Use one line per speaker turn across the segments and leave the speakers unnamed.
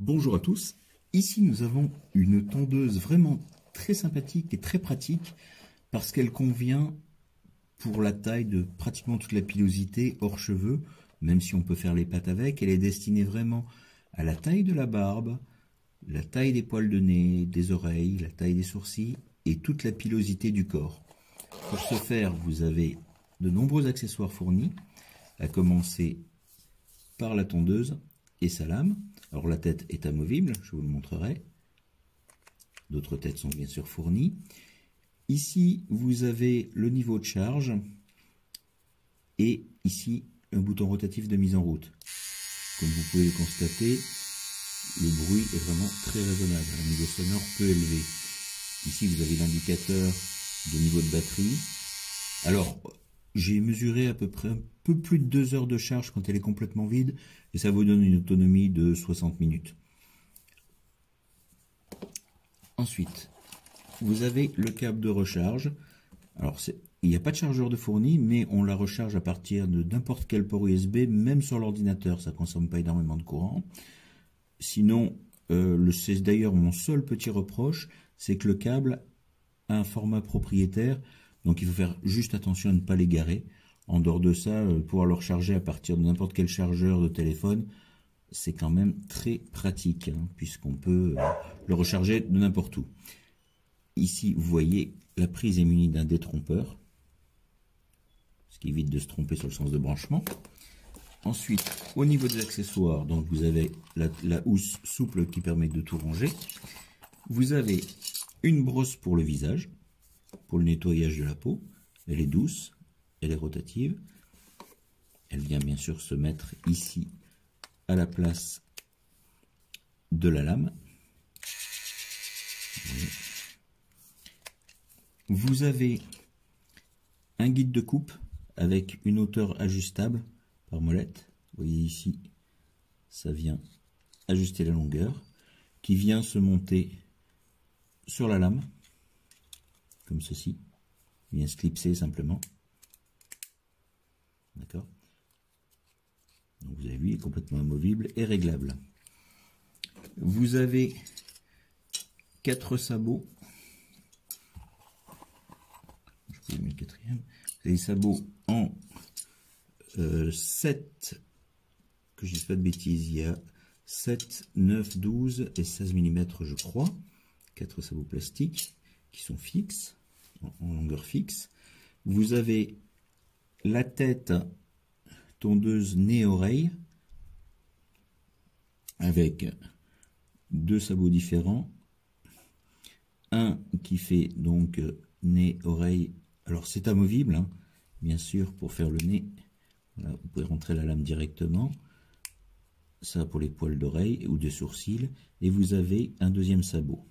Bonjour à tous, ici nous avons une tondeuse vraiment très sympathique et très pratique parce qu'elle convient pour la taille de pratiquement toute la pilosité hors cheveux, même si on peut faire les pattes avec. Elle est destinée vraiment à la taille de la barbe, la taille des poils de nez, des oreilles, la taille des sourcils et toute la pilosité du corps. Pour ce faire, vous avez de nombreux accessoires fournis, à commencer par la tondeuse et sa lame. Alors la tête est amovible, je vous le montrerai. D'autres têtes sont bien sûr fournies. Ici, vous avez le niveau de charge et ici un bouton rotatif de mise en route. Comme vous pouvez le constater, le bruit est vraiment très raisonnable, un niveau sonore peu élevé. Ici, vous avez l'indicateur de niveau de batterie. Alors, j'ai mesuré à peu près un peu plus de 2 heures de charge quand elle est complètement vide et ça vous donne une autonomie de 60 minutes. Ensuite, vous avez le câble de recharge. Alors, il n'y a pas de chargeur de fourni, mais on la recharge à partir de n'importe quel port USB, même sur l'ordinateur, ça ne consomme pas énormément de courant. Sinon, c'est d'ailleurs mon seul petit reproche, c'est que le câble a un format propriétaire, donc il faut faire juste attention à ne pas l'égarer. En dehors de ça, pouvoir le recharger à partir de n'importe quel chargeur de téléphone, c'est quand même très pratique, hein, puisqu'on peut le recharger de n'importe où. Ici, vous voyez, la prise est munie d'un détrompeur, ce qui évite de se tromper sur le sens de branchement. Ensuite, au niveau des accessoires, donc vous avez la housse souple qui permet de tout ranger. Vous avez une brosse pour le visage, pour le nettoyage de la peau. Elle est douce, elle est rotative. Elle vient bien sûr se mettre ici à la place de la lame. Vous avez un guide de coupe avec une hauteur ajustable par molette. Vous voyez ici, ça vient ajuster la longueur, qui vient se monter sur la lame, comme ceci. Il vient se clipser simplement. D'accord. Donc vous avez vu, il est complètement amovible et réglable. Vous avez 4 sabots. Je peux mettre le 4e. Vous avez des sabots en 7, que je ne dise pas de bêtises, il y a 7, 9, 12 et 16 mm je crois. 4 sabots plastiques qui sont fixes, en longueur fixe. Vous avez la tête tondeuse nez-oreille avec 2 sabots différents. Un qui fait donc nez-oreille. Alors c'est amovible, hein, bien sûr, pour faire le nez. Voilà, vous pouvez rentrer la lame directement. Ça pour les poils d'oreille ou des sourcils. Et vous avez un deuxième sabot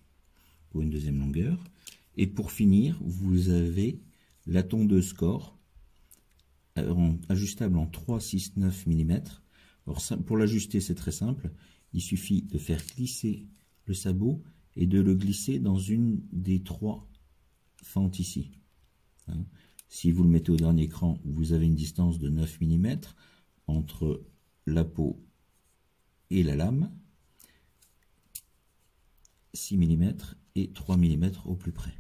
pour une deuxième longueur. Et pour finir, vous avez la tondeuse corps, ajustable en 3, 6, 9 mm. Alors, pour l'ajuster, c'est très simple. Il suffit de faire glisser le sabot et de le glisser dans une des 3 fentes ici. Hein. Si vous le mettez au dernier cran, vous avez une distance de 9 mm entre la peau et la lame, 6 mm et 3 mm au plus près.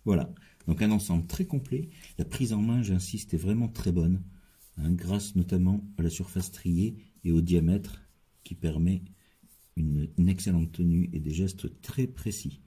Voilà, donc un ensemble très complet. La prise en main, j'insiste, est vraiment très bonne, hein, grâce notamment à la surface striée et au diamètre qui permet une excellente tenue et des gestes très précis.